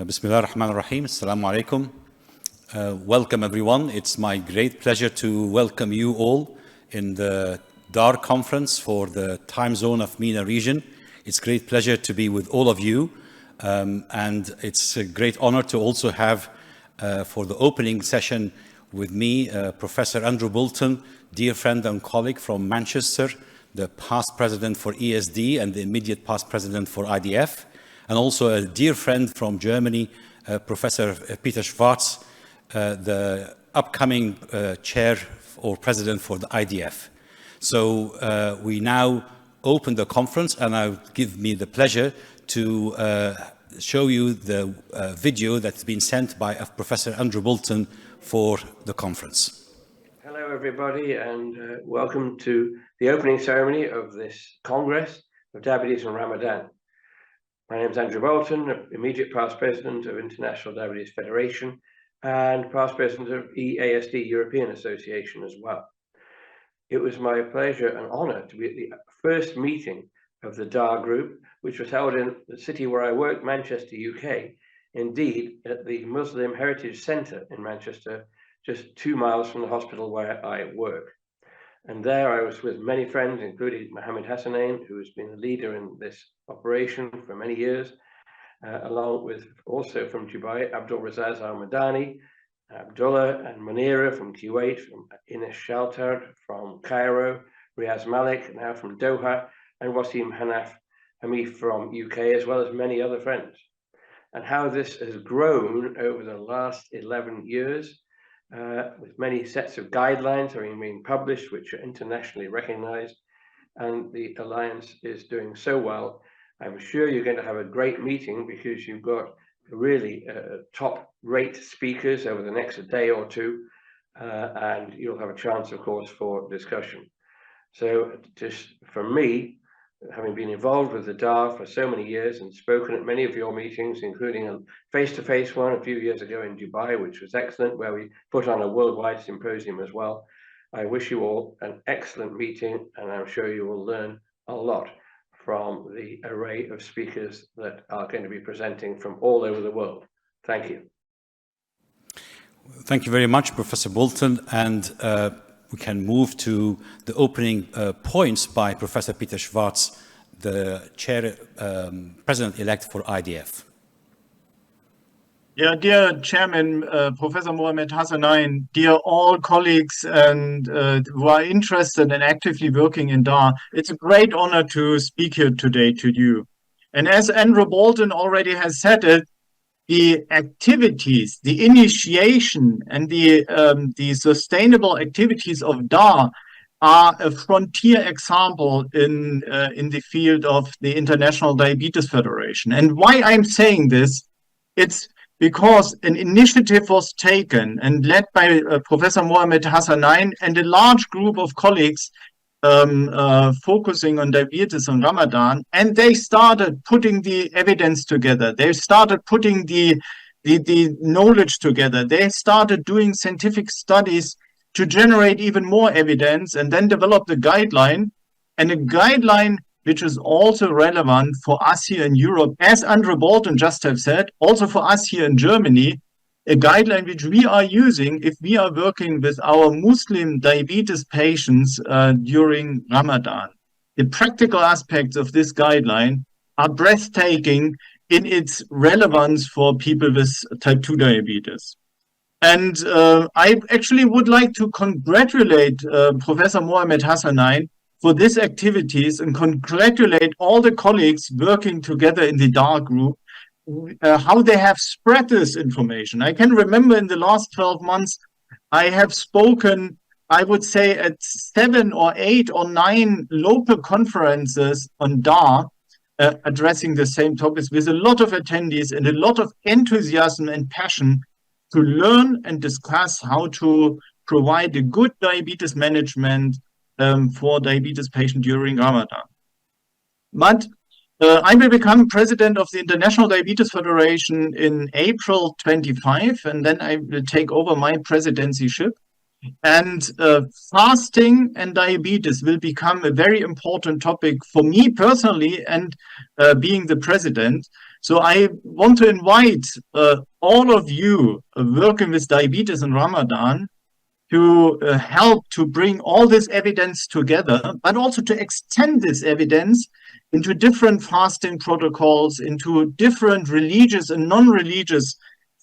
Bismillah ar-Rahman ar-Rahim. Assalamu alaikum. Welcome everyone. It's my great pleasure to welcome you all in the DAR conference for the time zone of MENA region. It's a great pleasure to be with all of you. And it's a great honor to also have for the opening session with me, Professor Andrew Bolton, dear friend and colleague from Manchester, the past president for ESD and the immediate past president for IDF, and also a dear friend from Germany, Professor Peter Schwarz, the upcoming chair or president for the IDF. So we now open the conference, and I'll give me the pleasure to show you the video that's been sent by Professor Andrew Bolton for the conference. Hello everybody, and welcome to the opening ceremony of this Congress of Diabetes and Ramadan. My name is Andrew Bolton, immediate past president of International Diabetes Federation and past president of EASD European Association as well. It was my pleasure and honor to be at the first meeting of the DAR group, which was held in the city where I work, Manchester, UK, indeed at the Muslim Heritage Centre in Manchester, just 2 miles from the hospital where I work. And there I was with many friends, including Mohammed Hassanein, who has been a leader in this operation for many years, along with also from Dubai, Abdul Razaz Al-Madani, Abdullah and Munira from Kuwait, from Ines Shaltar from Cairo, Riaz Malik now from Doha, and Wasim Hanif from UK, as well as many other friends. And how this has grown over the last 11 years, with many sets of guidelines having been published, which are internationally recognized, and the Alliance is doing so well. I'm sure you're going to have a great meeting because you've got really top-rate speakers over the next day or two, and you'll have a chance, of course, for discussion. So just from me, having been involved with the DAR for so many years and spoken at many of your meetings, including a face-to-face one a few years ago in Dubai, which was excellent, where we put on a worldwide symposium as well. I wish you all an excellent meeting, and I'm sure you will learn a lot from the array of speakers that are going to be presenting from all over the world. Thank you. Thank you very much, Professor Bolton. And we can move to the opening points by Professor Peter Schwarz, the chair, president-elect for IDF. Yeah, dear Chairman, Professor Mohammed Hassanein, dear all colleagues and who are interested and actively working in DAR, it's a great honor to speak here today to you. And as Andrew Bolton already has said it, the activities, the initiation and the sustainable activities of DAR are a frontier example in the field of the International Diabetes Federation. And why I'm saying this, it's because an initiative was taken and led by Professor Mohammed Hassanein and a large group of colleagues focusing on diabetes and Ramadan, and they started putting the evidence together. They started putting the knowledge together. They started doing scientific studies to generate even more evidence and then develop the guideline, and a guideline which is also relevant for us here in Europe, as Andrew Bolton just have said, also for us here in Germany, a guideline which we are using if we are working with our Muslim diabetes patients during Ramadan. The practical aspects of this guideline are breathtaking in its relevance for people with type 2 diabetes. And I actually would like to congratulate Professor Mohammed Hassanein for these activities and congratulate all the colleagues working together in the DAR group, how they have spread this information. I can remember in the last 12 months, I have spoken, I would say, at 7 or 8 or 9 local conferences on DAR, addressing the same topics with a lot of attendees and a lot of enthusiasm and passion to learn and discuss how to provide a good diabetes management for diabetes patients during Ramadan. But I will become president of the International Diabetes Federation in April 25, and then I will take over my presidencyship. And fasting and diabetes will become a very important topic for me personally and being the president. So I want to invite all of you working with diabetes in Ramadan to help to bring all this evidence together, but also to extend this evidence into different fasting protocols, into different religious and non-religious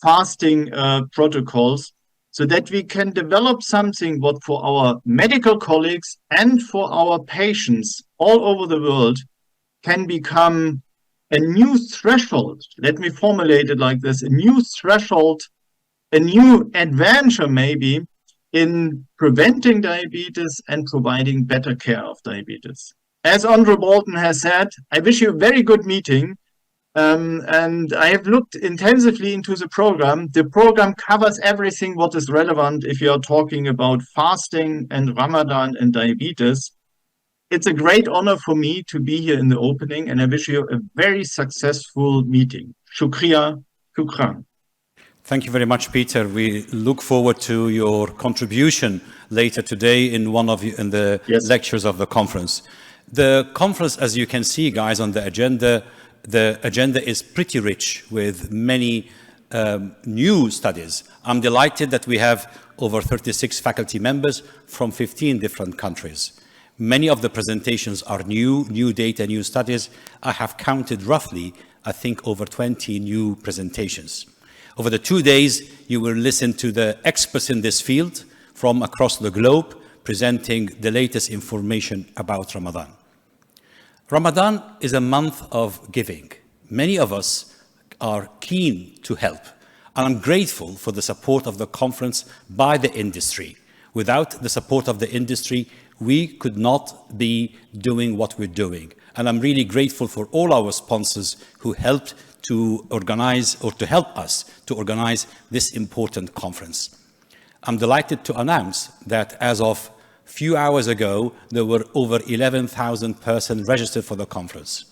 fasting protocols, so that we can develop something what for our medical colleagues and for our patients all over the world can become a new threshold. Let me formulate it like this: a new threshold, a new adventure maybe in preventing diabetes and providing better care of diabetes. As Andrew Bolton has said, I wish you a very good meeting. And I have looked intensively into the program. The program covers everything what is relevant if you are talking about fasting and Ramadan and diabetes. It's a great honor for me to be here in the opening, and I wish you a very successful meeting. Shukriya, shukran. Thank you very much, Peter. We look forward to your contribution later today in one of the lectures of the conference. The conference, as you can see, guys, on the agenda is pretty rich with many new studies. I'm delighted that we have over 36 faculty members from 15 different countries. Many of the presentations are new data, new studies. I have counted roughly, I think, over 20 new presentations. Over the 2 days, you will listen to the experts in this field from across the globe, presenting the latest information about Ramadan. Ramadan is a month of giving. Many of us are keen to help, and I'm grateful for the support of the conference by the industry. Without the support of the industry, we could not be doing what we're doing. And I'm really grateful for all our sponsors who helped to organize or to help us to organize this important conference. I'm delighted to announce that as of a few hours ago, there were over 11,000 persons registered for the conference.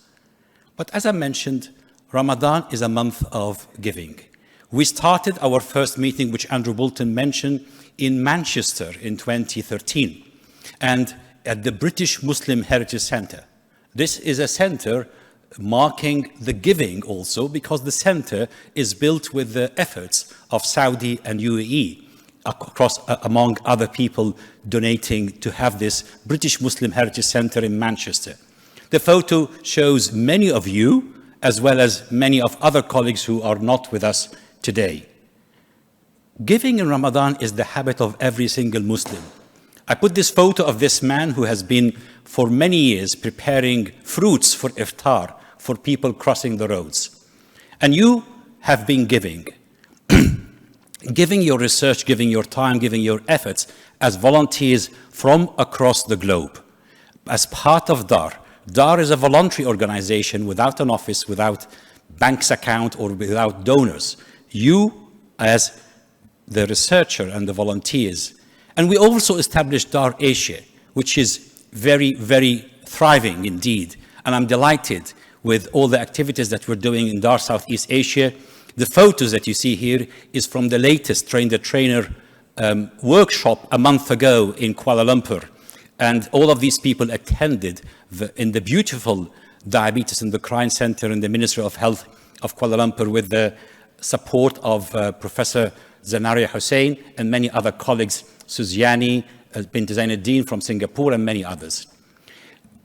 But as I mentioned, Ramadan is a month of giving. We started our first meeting, which Andrew Bolton mentioned, in Manchester in 2013, and at the British Muslim Heritage Centre. This is a centre marking the giving also, because the center is built with the efforts of Saudi and UAE, among other people donating to have this British Muslim Heritage Center in Manchester. The photo shows many of you, as well as many of other colleagues who are not with us today. Giving in Ramadan is the habit of every single Muslim. I put this photo of this man who has been for many years preparing fruits for iftar for people crossing the roads. And you have been giving. Giving your research, giving your time, giving your efforts as volunteers from across the globe. As part of DAR. DAR is a voluntary organization without an office, without bank's account, or without donors. You, as the researcher and the volunteers. And we also established DAR Asia, which is very, very thriving indeed. And I'm delighted with all the activities that we're doing in DAR Southeast Asia. The photos that you see here is from the latest Train the Trainer workshop a month ago in Kuala Lumpur. And all of these people attended in the beautiful Diabetes Endocrine Center in the Ministry of Health of Kuala Lumpur with the support of Professor Zanaria Hussain and many other colleagues, Suzyani, Bint Zainuddin from Singapore, and many others.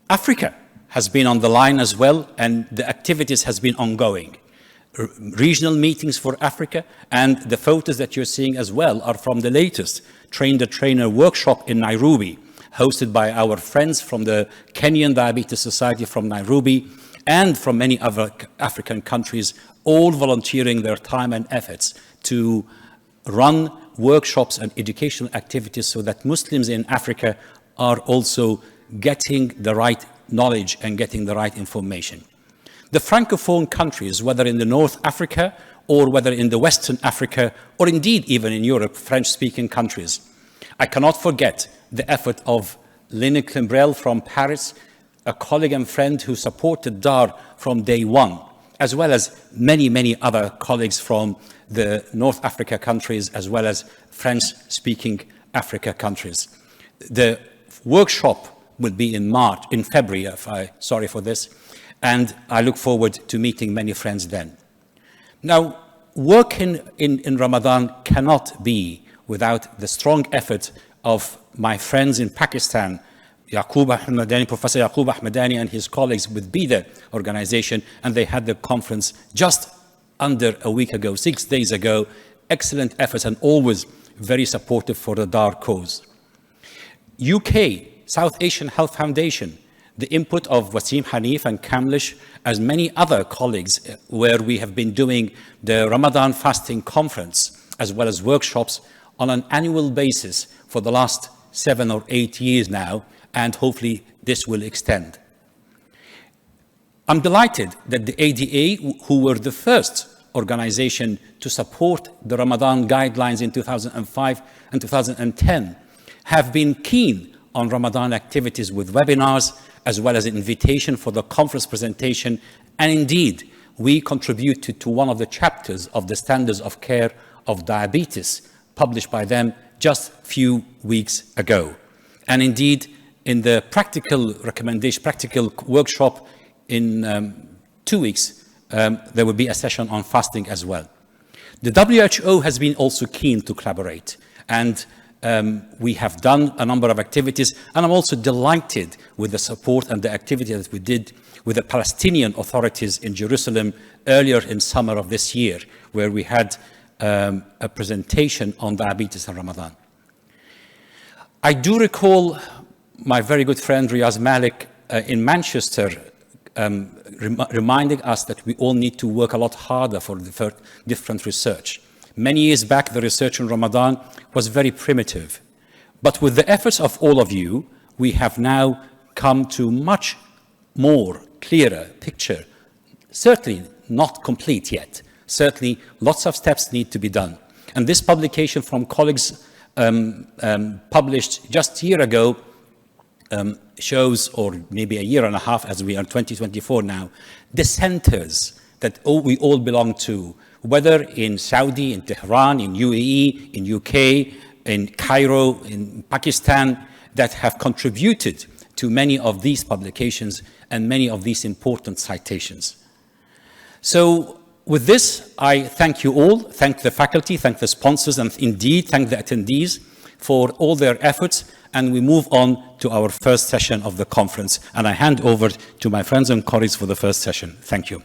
Africa has been on the line as well, and the activities has been ongoing. Regional meetings for Africa, and the photos that you're seeing as well are from the latest Train the Trainer workshop in Nairobi, hosted by our friends from the Kenyan Diabetes Society from Nairobi and from many other African countries, all volunteering their time and efforts to run workshops and educational activities so that Muslims in Africa are also getting the right knowledge and getting the right information. The Francophone countries, whether in the North Africa or whether in the Western Africa, or indeed even in Europe, French-speaking countries. I cannot forget the effort of Lene Climbrel from Paris, a colleague and friend who supported DAR from day one, as well as many, many other colleagues from the North Africa countries, as well as French-speaking Africa countries. The workshop will be in February, sorry for this, And I look forward to meeting many friends then. Now, work in Ramadan cannot be without the strong effort of my friends in Pakistan, Yaqub Ahmadani, Professor Yaqub Ahmadani and his colleagues with BIDA organization, and they had the conference just under a week ago, 6 days ago. Excellent efforts and always very supportive for the DAR cause. UK, South Asian Health Foundation, the input of Wasim Hanif and Kamlesh, as many other colleagues, where we have been doing the Ramadan fasting conference, as well as workshops on an annual basis for the last 7 or 8 years now, and hopefully this will extend. I'm delighted that the ADA, who were the first organization to support the Ramadan guidelines in 2005 and 2010, have been keen on Ramadan activities with webinars, as well as an invitation for the conference presentation. And indeed, we contributed to one of the chapters of the Standards of Care of Diabetes, published by them just a few weeks ago. And indeed, in the practical recommendation, practical workshop in 2 weeks, there will be a session on fasting as well. The WHO has been also keen to collaborate, and we have done a number of activities, and I'm also delighted with the support and the activity that we did with the Palestinian authorities in Jerusalem earlier in summer of this year, where we had a presentation on diabetes and Ramadan. I do recall my very good friend Riaz Malik in Manchester reminding us that we all need to work a lot harder for different research. Many years back, the research in Ramadan was very primitive. But with the efforts of all of you, we have now come to much more clearer picture. Certainly not complete yet. Certainly lots of steps need to be done. And this publication from colleagues published just a year ago shows, or maybe a year and a half as we are in 2024 now, the centers that we all belong to, whether in Saudi, in Tehran, in UAE, in UK, in Cairo, in Pakistan, that have contributed to many of these publications and many of these important citations. So with this, I thank you all, thank the faculty, thank the sponsors, and indeed thank the attendees for all their efforts. And we move on to our first session of the conference. And I hand over to my friends and colleagues for the first session. Thank you.